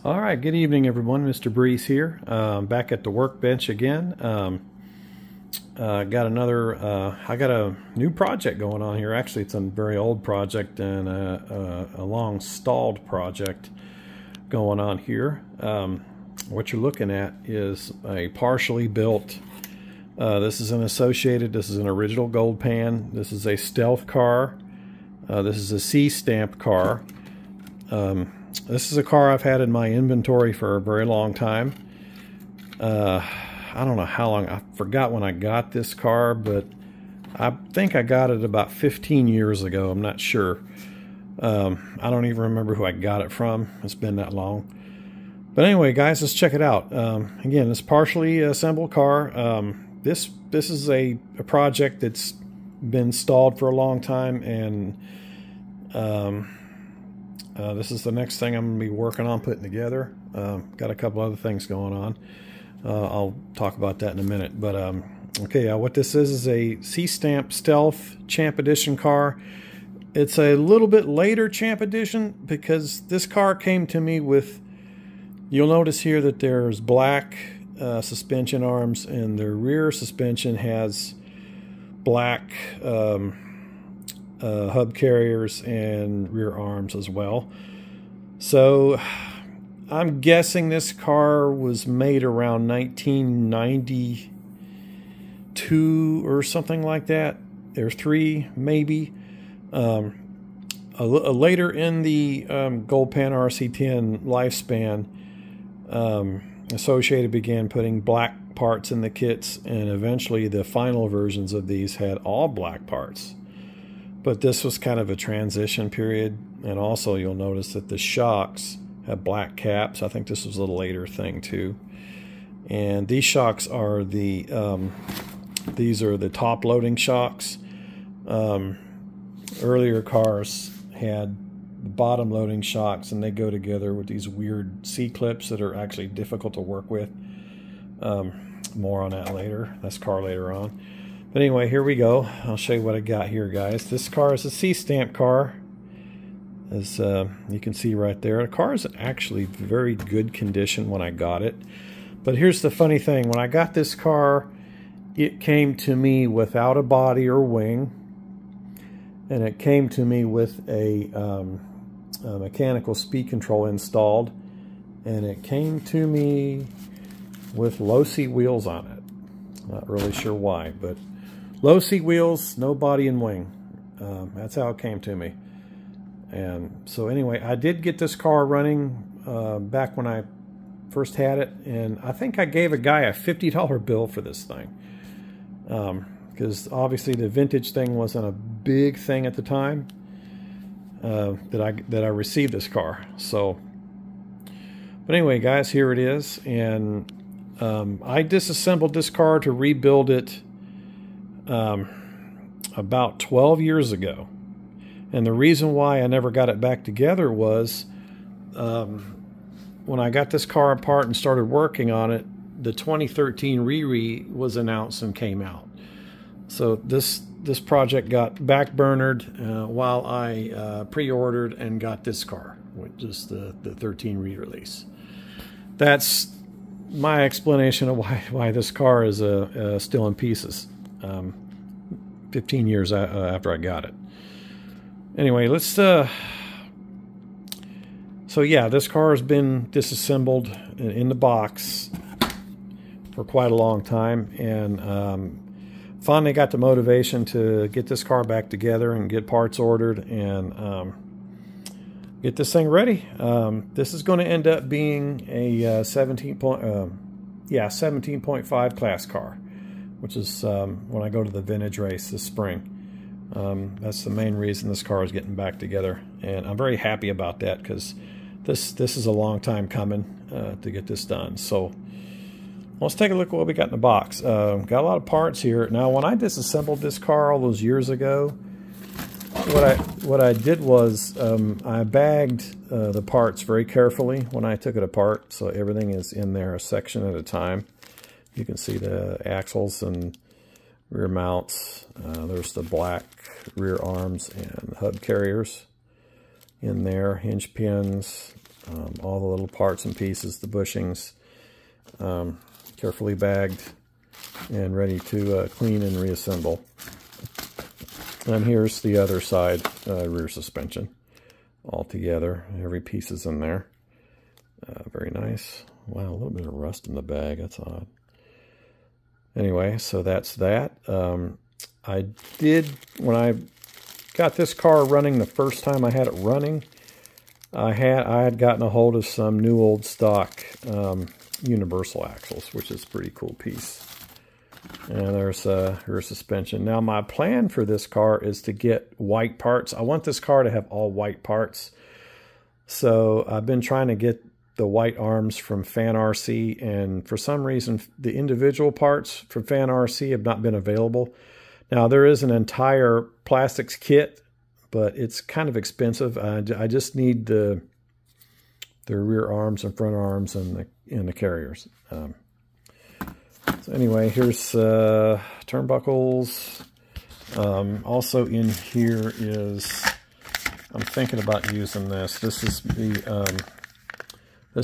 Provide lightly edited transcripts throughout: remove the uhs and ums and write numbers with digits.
All right, good evening, everyone. Mr. Breeze here, back at the workbench again. I got a new project going on here. Actually, it's a very old project and a long stalled project going on here. What you're looking at is a partially built, this is an original gold pan. This is a stealth car. This is a C-stamp car. This is a car I've had in my inventory for a very long time. I don't know how long. I forgot when I got this car, but I think I got it about 15 years ago. I'm not sure. I don't even remember who I got it from. It's been that long. But anyway, guys, let's check it out. Again, this partially assembled car. This is a project that's been stalled for a long time, and this is the next thing I'm going to be working on putting together. Got a couple other things going on. I'll talk about that in a minute. But okay, what this is a C-stamp Stealth Champ Edition car. It's a little bit later Champ Edition because this car came to me with, you'll notice here that there's black suspension arms, and the rear suspension has black hub carriers and rear arms as well. So I'm guessing this car was made around 1992 or something like that. There's three, maybe. Later in the Gold Pan RC10 lifespan, Associated began putting black parts in the kits, and eventually the final versions of these had all black parts. But this was kind of a transition period, and also you'll notice that the shocks have black caps. I think this was a little later thing too. And these shocks are the these are the top loading shocks. Earlier cars had bottom loading shocks, and they go together with these weird C-clips that are actually difficult to work with. More on that later. That's car later on. But anyway, here we go. I'll show you what I got here, guys. This car is a C-stamp car, as you can see right there. The car is actually very good condition when I got it. But here's the funny thing. When I got this car, it came to me without a body or wing, and it came to me with a mechanical speed control installed, and it came to me with low seat wheels on it. Not really sure why, but low seat wheels, no body and wing. That's how it came to me. And so anyway, I did get this car running back when I first had it, and I think I gave a guy a $50 bill for this thing. Because obviously the vintage thing wasn't a big thing at the time that I received this car. So, but anyway, guys, here it is, and I disassembled this car to rebuild it about 12 years ago. And the reason why I never got it back together was when I got this car apart and started working on it, the 2013 Riri was announced and came out. So this project got backburnered while I pre-ordered and got this car, which is the 13 re-release. That's my explanation of why this car is still in pieces 15 years after I got it. Anyway, let's so yeah, this car has been disassembled in the box for quite a long time, and finally got the motivation to get this car back together and get parts ordered and get this thing ready. This is going to end up being a 17.5 class car, which is when I go to the vintage race this spring. That's the main reason this car is getting back together, and I'm very happy about that because this is a long time coming to get this done. So let's take a look at what we got in the box. Got a lot of parts here. Now, when I disassembled this car all those years ago, what I did was I bagged the parts very carefully when I took it apart, so everything is in there a section at a time. You can see the axles and rear mounts. There's the black rear arms and hub carriers in there, hinge pins, All the little parts and pieces, the bushings, carefully bagged and ready to clean and reassemble. And here's the other side, rear suspension, all together. Every piece is in there. Very nice. Wow, a little bit of rust in the bag. That's odd. Anyway, so that's that. I did, when I got this car running the first time I had it running, I had gotten a hold of some new old stock universal axles, which is a pretty cool piece. And there's her suspension. Now my plan for this car is to get white parts. I want this car to have all white parts. So I've been trying to get the white arms from Fan RC, and for some reason the individual parts from Fan RC have not been available. Now there is an entire plastics kit, but it's kind of expensive. I just need the rear arms and front arms and the carriers. So anyway, here's turnbuckles. Also in here is, I'm thinking about using this. This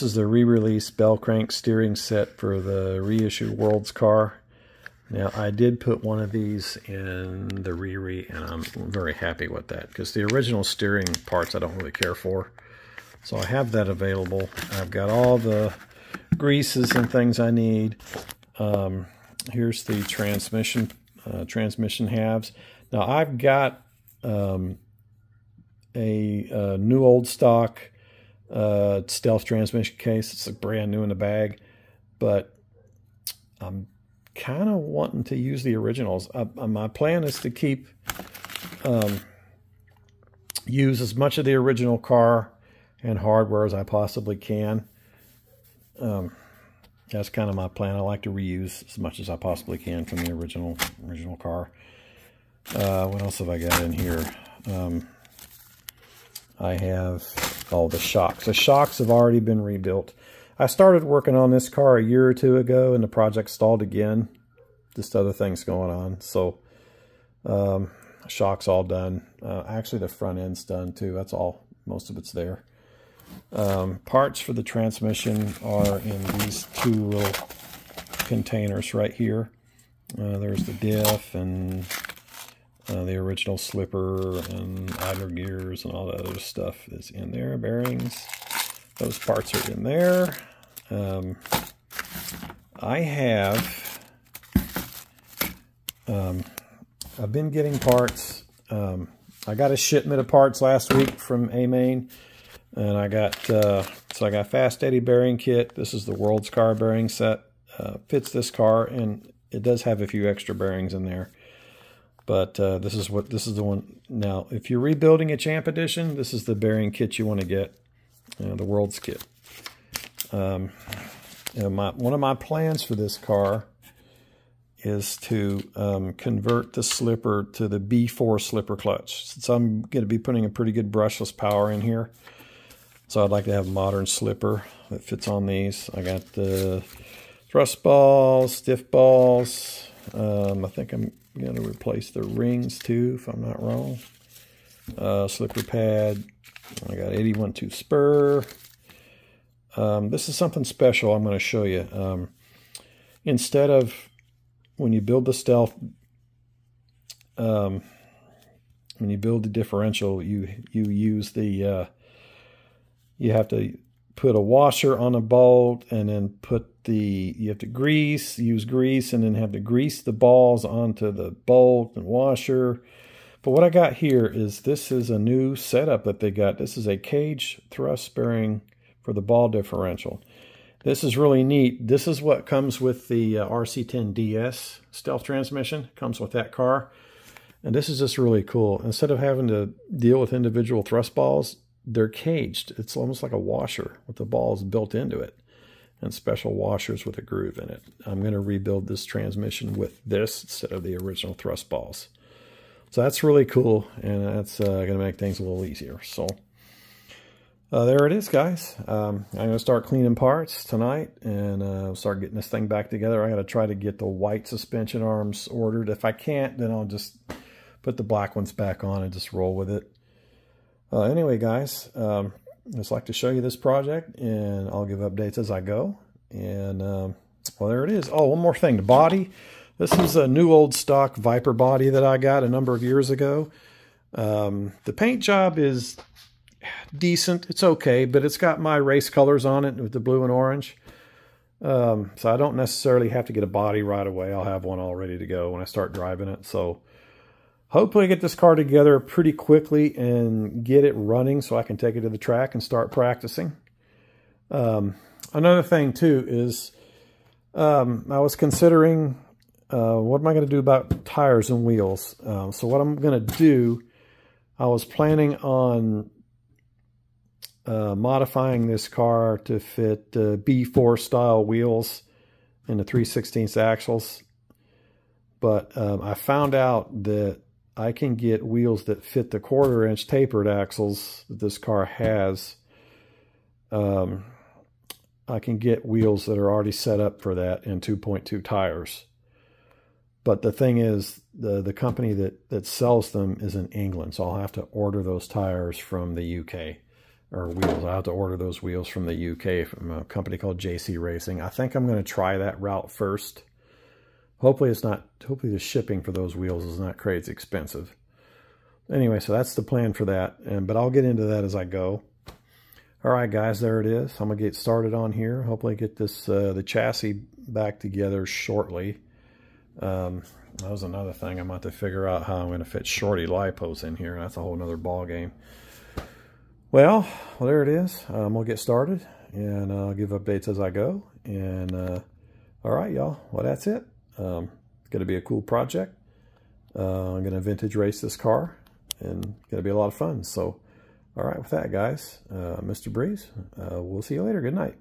is the re-release bell crank steering set for the reissue World's car. Now I did put one of these in the re-re, and I'm very happy with that, because the original steering parts I don't really care for. So I have that available. I've got all the greases and things I need. Here's the transmission halves. Now I've got a new old stock Stealth transmission case. It's brand new in the bag, but I'm kind of wanting to use the originals. My plan is to keep use as much of the original car and hardware as I possibly can. That's kind of my plan. I like to reuse as much as I possibly can from the original car. What else have I got in here? I have the shocks. The shocks have already been rebuilt. I started working on this car a year or two ago, and the project stalled again. Just other things going on. So, shocks all done. Actually, the front end's done too. That's all. Most of it's there. Parts for the transmission are in these two little containers right here. There's the diff and the original slipper and idler gears and all that other stuff is in there. Bearings, those parts are in there. I have, I've been getting parts. I got a shipment of parts last week from A-Main, and I got, so I got fast eddy bearing kit. This is the World's car bearing set. Fits this car, and it does have a few extra bearings in there. But this is the one. Now, if you're rebuilding a Champ Edition, this is the bearing kit you want to get, the World's kit. One of my plans for this car is to convert the slipper to the B4 slipper clutch. Since I'm going to be putting a pretty good brushless power in here, so I'd like to have a modern slipper that fits on these. I got the thrust balls, diff balls. I think I'm going to replace the rings too, if I'm not wrong. Slipper pad. I got 81-2 spur. This is something special I'm going to show you. Instead of, when you build the Stealth, when you build the differential, you use the, you have to put a washer on a bolt, and then you have to use grease, and then have to grease the balls onto the bolt and washer. But what I got here is, this is a new setup that they got. This is a cage thrust bearing for the ball differential. This is really neat. This is what comes with the RC10 DS Stealth transmission. It comes with that car. And this is just really cool. Instead of having to deal with individual thrust balls, they're caged. It's almost like a washer with the balls built into it, and special washers with a groove in it. I'm going to rebuild this transmission with this instead of the original thrust balls. So that's really cool, and that's going to make things a little easier. So there it is, guys. I'm going to start cleaning parts tonight, and start getting this thing back together. I got to try to get the white suspension arms ordered. If I can't, then I'll just put the black ones back on and just roll with it. Anyway, guys, just like to show you this project, and I'll give updates as I go. And well, there it is. Oh, one more thing, the body. This is a new old stock Viper body that I got a number of years ago. The paint job is decent. It's okay, but it's got my race colors on it with the blue and orange. So I don't necessarily have to get a body right away. I'll have one all ready to go when I start driving it. So hopefully I get this car together pretty quickly and get it running so I can take it to the track and start practicing. Another thing too is I was considering what am I going to do about tires and wheels. So what I'm going to do, I was planning on modifying this car to fit B4 style wheels and the 3/16 axles. But I found out that I can get wheels that fit the 1/4 inch tapered axles that this car has. I can get wheels that are already set up for that in 2.2 tires. But the thing is, the company that sells them is in England, so I'll have to order those tires from the UK, or wheels. I'll have to order those wheels from the UK from a company called JC Racing. I think I'm going to try that route first. Hopefully the shipping for those wheels is not crazy expensive. Anyway, so that's the plan for that, but I'll get into that as I go. All right, guys, there it is. I'm going to get started on here. Hopefully get this the chassis back together shortly. That was another thing. I'm going to have to figure out how I'm going to fit shorty lipos in here. That's a whole nother ball game. Well, there it is. I'm going to get started, and I'll give updates as I go. And all right, y'all. Well, that's it. It's going to be a cool project. I'm going to vintage race this car, and it's going to be a lot of fun. So, all right, with that, guys, Mr. Breeze, we'll see you later. Good night.